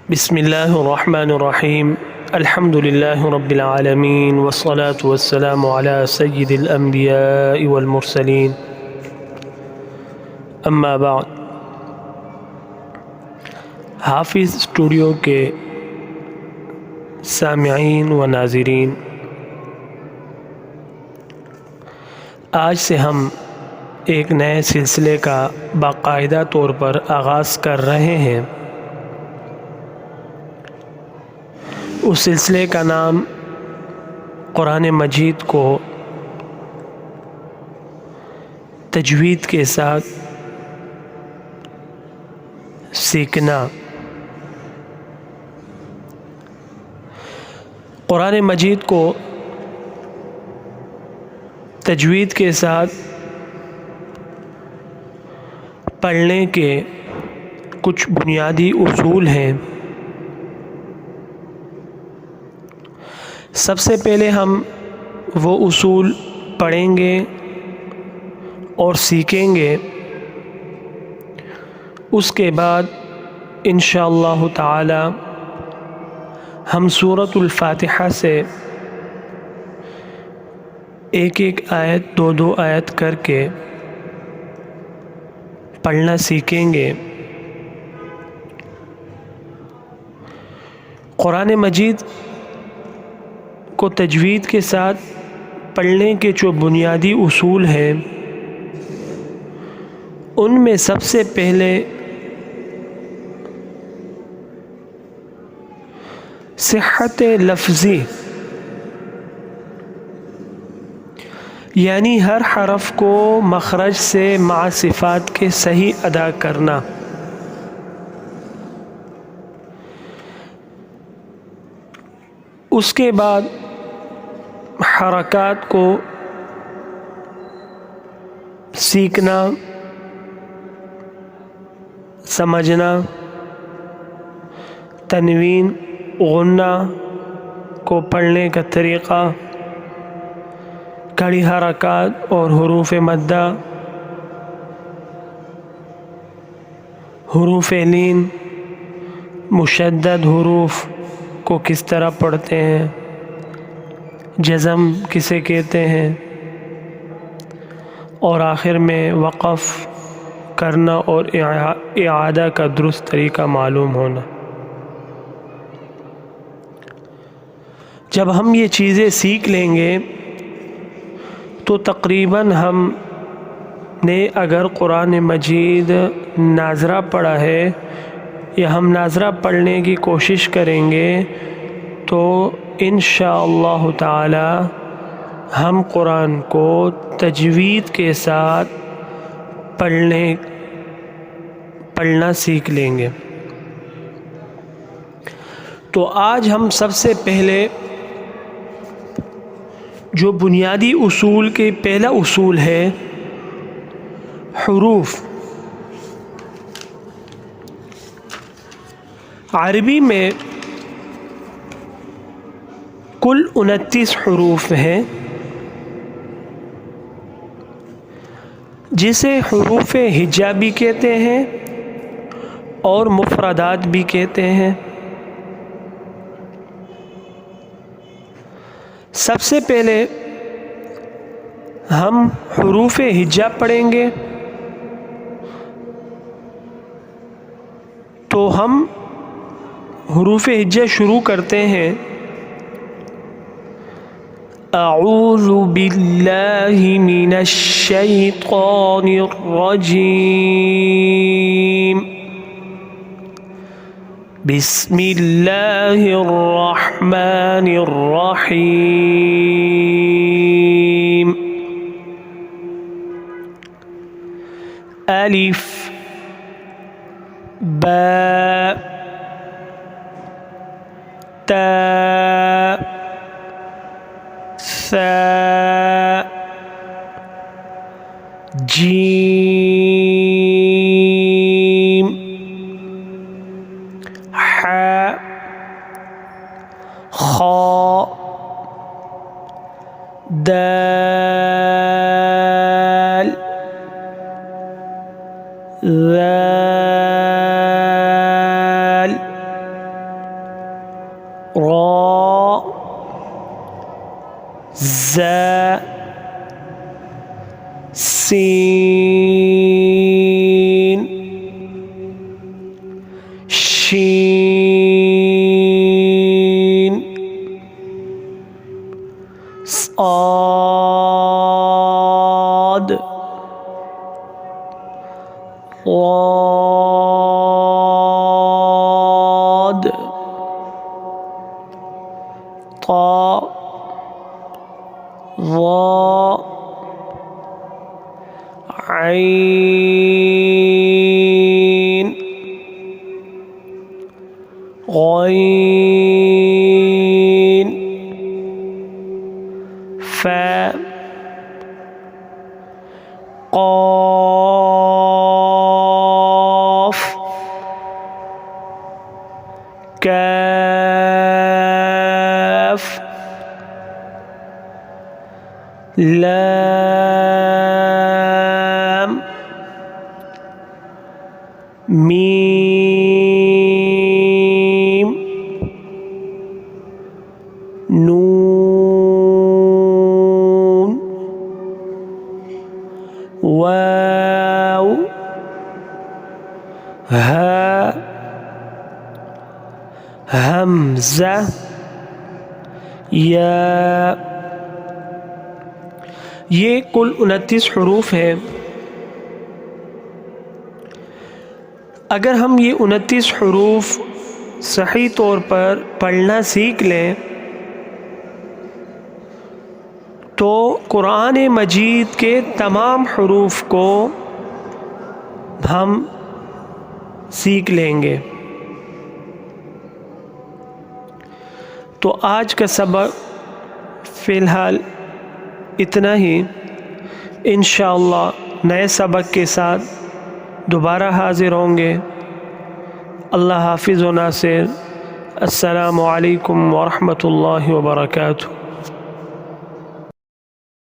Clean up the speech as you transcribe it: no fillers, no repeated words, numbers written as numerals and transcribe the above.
بسم اللہ الرحمن الرحیم الحمد للہ رب العالمین والصلاة والسلام علی سید الانبیاء والمرسلین اما بعد۔ حافظ اسٹوڈیو کے سامعین و ناظرین، آج سے ہم ایک نئے سلسلے کا باقاعدہ طور پر آغاز کر رہے ہیں۔ اس سلسلے کا نام قرآن مجید کو تجوید کے ساتھ سیکھنا۔ قرآن مجید کو تجوید کے ساتھ پڑھنے کے کچھ بنیادی اصول ہیں۔ سب سے پہلے ہم وہ اصول پڑھیں گے اور سیکھیں گے، اس کے بعد انشاءاللہ تعالی ہم سورۃ الفاتحہ سے ایک ایک آیت دو آیت کر کے پڑھنا سیکھیں گے۔ قرآن مجید کو تجوید کے ساتھ پڑھنے کے جو بنیادی اصول ہیں، ان میں سب سے پہلے صحت لفظی، یعنی ہر حرف کو مخرج سے مع صفات کے صحیح ادا کرنا۔ اس کے بعد حرکات کو سیکھنا، سمجھنا، تنوین غنہ کو پڑھنے کا طریقہ، کھڑی حرکات اور حروف مدہ، حروف لین، مشدد حروف کو کس طرح پڑھتے ہیں، جزم کسے کہتے ہیں، اور آخر میں وقف کرنا اور اعادہ کا درست طریقہ معلوم ہونا۔ جب ہم یہ چیزیں سیکھ لیں گے تو تقریباً ہم نے اگر قرآن مجید ناظرہ پڑھا ہے یا ہم ناظرہ پڑھنے کی کوشش کریں گے تو انشاءاللہ تعالی ہم قرآن کو تجوید کے ساتھ پڑھنا سیکھ لیں گے۔ تو آج ہم سب سے پہلے جو بنیادی اصول کے پہلا اصول ہے حروف۔ عربی میں کل 29 حروف ہیں، جسے حروف ہجا بھی کہتے ہیں اور مفردات بھی کہتے ہیں۔ سب سے پہلے ہم حروف ہجا پڑھیں گے، تو ہم حروف ہجا شروع کرتے ہیں۔ اعوذ باللہ من الشیطان الرجیم، بسم اللہ الرحمن الرحیم، الف با تا ثا جیم حا خا دال ذال زا سین شین صاد ضاد طا ظا عین غین فا قاف کاف لام میم نون واو ہا حمزہ یا. یہ کل 29 حروف ہیں. اگر ہم یہ 29 حروف صحیح طور پر پڑھنا سیکھ لیں تو قرآن مجید کے تمام حروف کو ہم سیکھ لیں گے. تو آج کا سبق فی الحال اتنا ہی. انشاءاللہ نئے سبق کے ساتھ دوبارہ حاضر ہوں گے. اللہ حافظ و ناصر. السلام علیکم ورحمۃ اللہ وبرکاتہ.